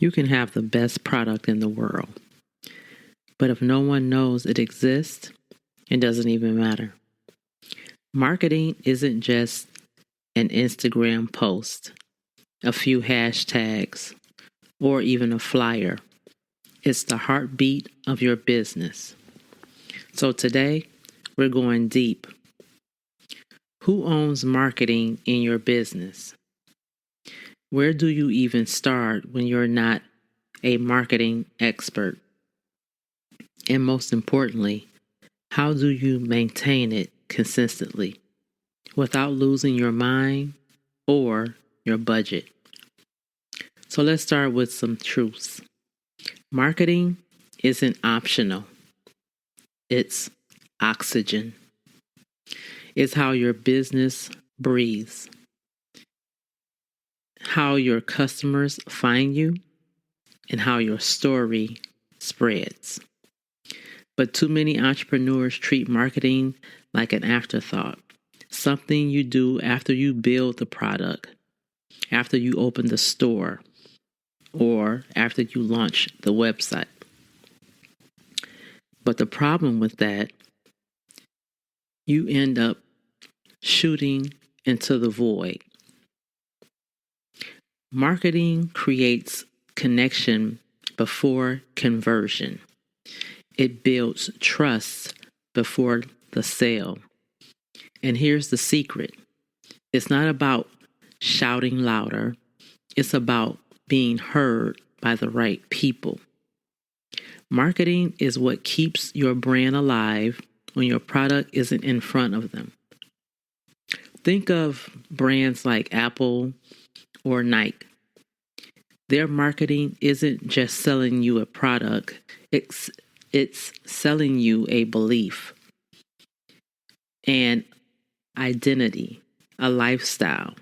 You can have the best product in the world, but if no one knows it exists, it doesn't even matter. Marketing isn't just an Instagram post, a few hashtags, or even a flyer. It's the heartbeat of your business. So today, we're going deep. Who owns marketing in your business? Where do you even start when you're not a marketing expert? And most importantly, how do you maintain it consistently without losing your mind or your budget? So let's start with some truths. Marketing isn't optional. It's oxygen. It's how your business breathes, how your customers find you, and how your story spreads. But too many entrepreneurs treat marketing like an afterthought, something you do after you build the product, after you open the store, or after you launch the website. But the problem with that, you end up shooting into the void. Marketing creates connection before conversion. It builds trust before the sale. And here's the secret. It's not about shouting louder. It's about being heard by the right people. Marketing is what keeps your brand alive when your product isn't in front of them. Think of brands like Apple or Nike. Their marketing isn't just selling you a product, it's selling you a belief, an identity, a lifestyle.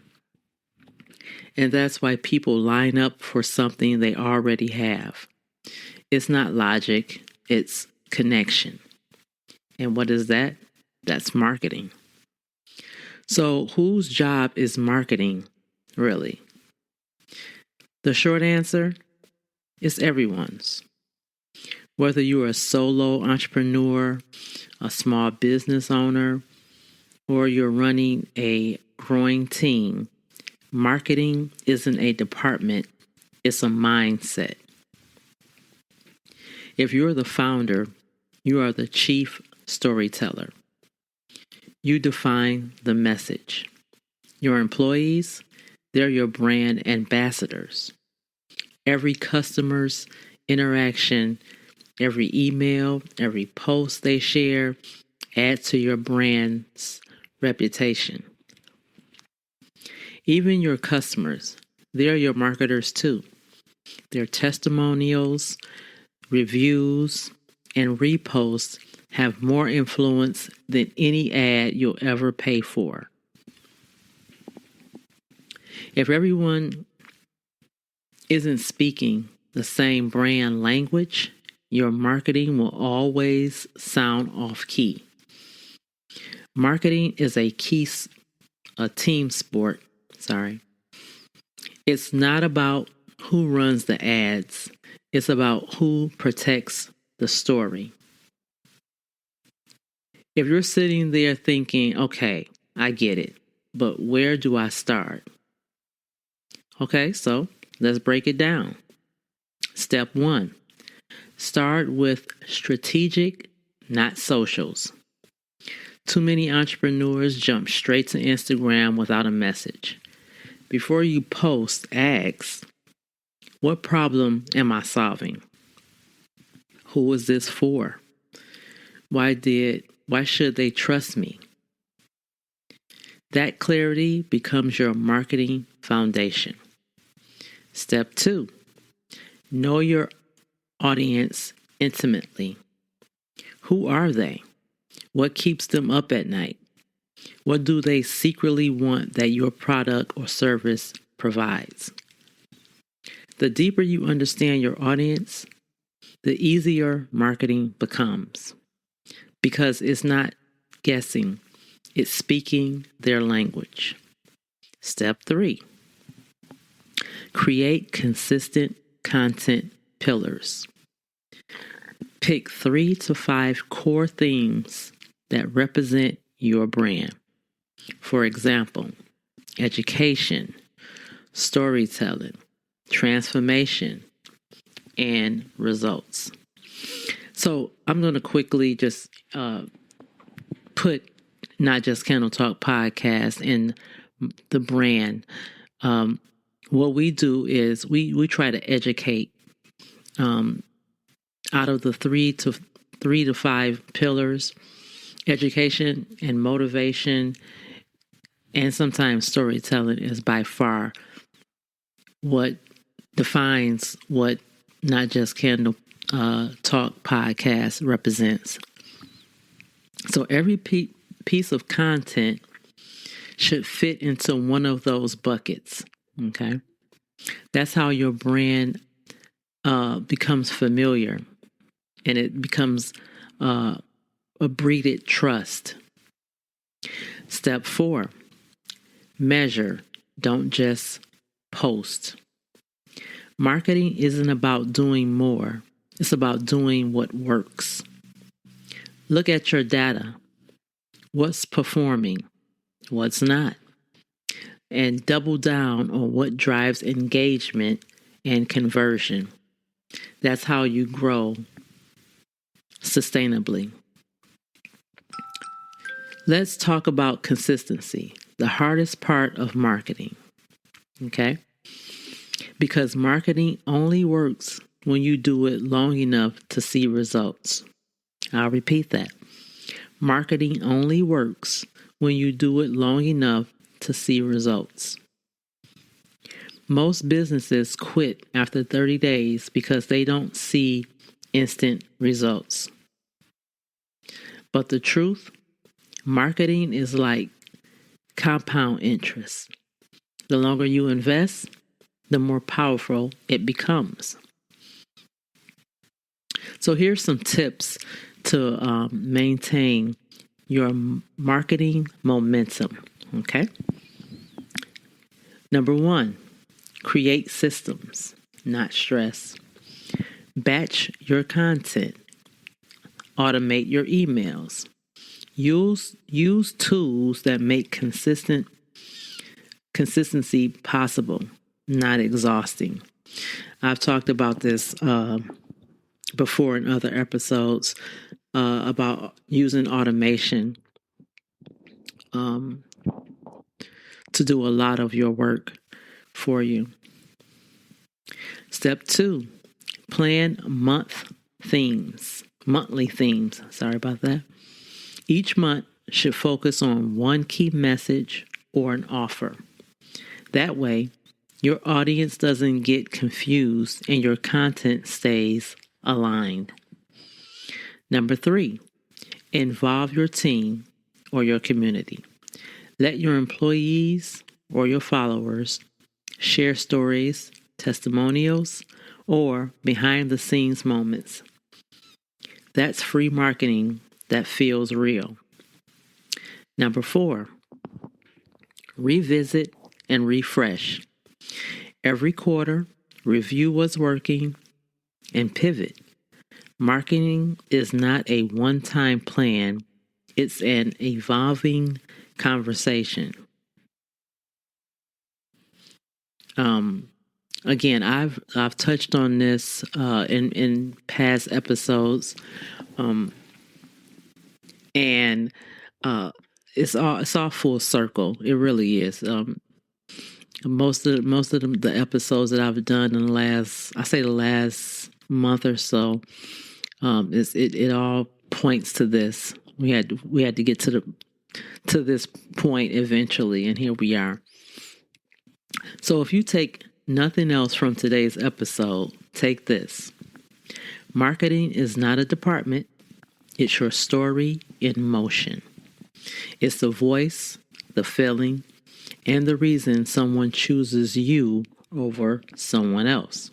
And that's why people line up for something they already have. It's not logic, it's connection. And what is that? That's marketing. So whose job is marketing, really? The short answer is everyone's. Whether you're a solo entrepreneur, a small business owner, or you're running a growing team, marketing isn't a department, it's a mindset. If you're the founder, you are the chief storyteller. You define the message. Your employees, they're your brand ambassadors. Every customer's interaction, every email, every post they share adds to your brand's reputation. Even your customers, they're your marketers too. Their testimonials, reviews, and reposts have more influence than any ad you'll ever pay for. If everyone isn't speaking the same brand language, your marketing will always sound off key. Marketing is a team sport. It's not about who runs the ads. It's about who protects the story. If you're sitting there thinking, okay, I get it, but where do I start? Okay, so let's break it down. Step 1, start with strategic, not socials. Too many entrepreneurs jump straight to Instagram without a message. Before you post, ask, what problem am I solving? Who is this for? Why should they trust me? That clarity becomes your marketing foundation. Step 2, know your audience intimately. Who are they? What keeps them up at night? What do they secretly want that your product or service provides? The deeper you understand your audience, the easier marketing becomes. Because it's not guessing, it's speaking their language. Step 3, create consistent content pillars. Pick 3 to 5 core themes that represent your brand. For example, education, storytelling, transformation, and results. So I'm going to quickly just put Not Just Candle Talk podcast in the brand. What we do is we try to educate out of the three to five pillars: education and motivation, and sometimes storytelling is by far what defines what Not Just Candle Talk podcast represents. So every piece of content should fit into one of those buckets. Okay, that's how your brand becomes familiar, and it becomes a breeded trust. Step 4, measure, don't just post. Marketing isn't about doing more. It's about doing what works. Look at your data. What's performing? What's not? And double down on what drives engagement and conversion. That's how you grow sustainably. Let's talk about consistency, the hardest part of marketing. Okay? Because marketing only works when you do it long enough to see results. I'll repeat that. Marketing only works when you do it long enough to see results. Most businesses quit after 30 days because they don't see instant results. But the truth, marketing is like compound interest. The longer you invest, the more powerful it becomes. So here's some tips to maintain your marketing momentum. Okay. Number 1, create systems, not stress. Batch your content. Automate your emails. Use tools that make consistency possible, not exhausting. I've talked about this before in other episodes about using automation to do a lot of your work for you. Step 2, plan monthly themes. Sorry about that. Each month should focus on one key message or an offer. That way, your audience doesn't get confused and your content stays aligned. Number 3, involve your team or your community. Let your employees or your followers share stories, testimonials, or behind-the-scenes moments. That's free marketing that feels real. Number 4, revisit and refresh. Every quarter, review what's working and pivot. Marketing is not a one-time plan. It's an evolving conversation. Again, I've touched on this in past episodes, and it's all full circle. It really is. Most of the episodes that I've done in the last month or so, it all points to this. We had to get to this point eventually, and here we are. So if you take nothing else from today's episode, take this. Marketing is not a department. It's your story in motion. It's the voice, the feeling, and the reason someone chooses you over someone else.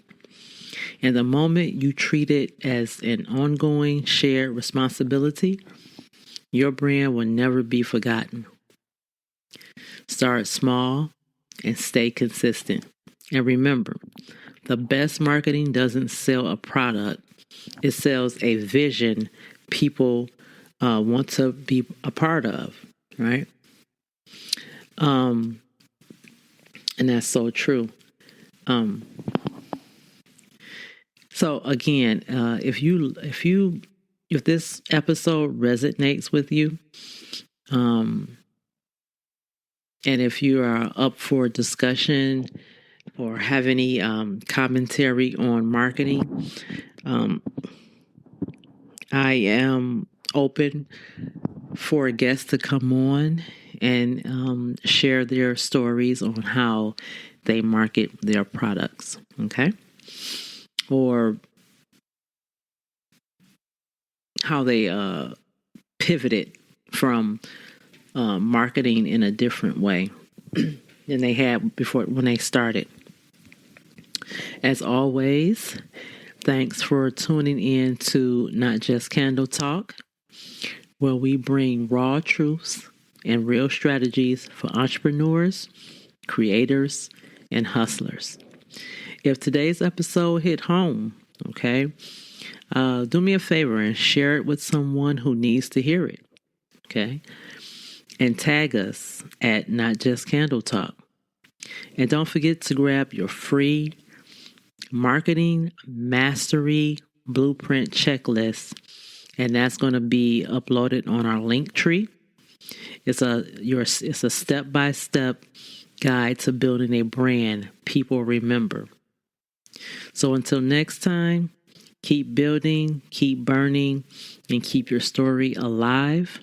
And the moment you treat it as an ongoing shared responsibility, your brand will never be forgotten. Start small and stay consistent. And remember, The best marketing doesn't sell a product. It sells a vision people want to be a part of, right? And that's so true. So again, if this episode resonates with you, and if you are up for discussion or have any commentary on marketing, I am open for guests to come on and share their stories on how they market their products, okay? Or how they pivoted from marketing in a different way than they had before when they started. As always, thanks for tuning in to Not Just Candle Talk, where we bring raw truths and real strategies for entrepreneurs, creators, and hustlers. If today's episode hit home, okay, do me a favor and share it with someone who needs to hear it, okay? And tag us at Not Just Candle Talk. And don't forget to grab your free marketing mastery blueprint checklist, and that's going to be uploaded on our Linktree. It's a step-by-step guide to building a brand people remember. So until next time, keep building, keep burning, and keep your story alive.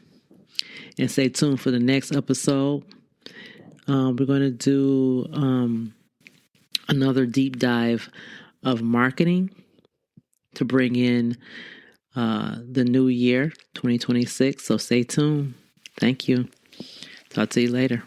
And stay tuned for the next episode. We're going to do another deep dive of marketing to bring in the new year, 2026. So stay tuned. Thank you. Talk to you later.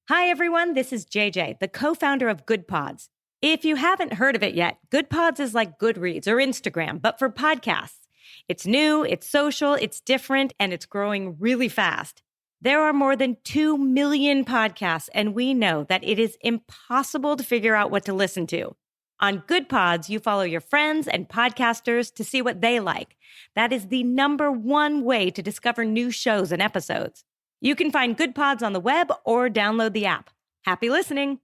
Hi, everyone. This is JJ, the co-founder of Good Pods. If you haven't heard of it yet, Good Pods is like Goodreads or Instagram, but for podcasts. It's new, it's social, it's different, and it's growing really fast. There are more than 2 million podcasts, and we know that it is impossible to figure out what to listen to. On Good Pods, you follow your friends and podcasters to see what they like. That is the #1 way to discover new shows and episodes. You can find Good Pods on the web or download the app. Happy listening.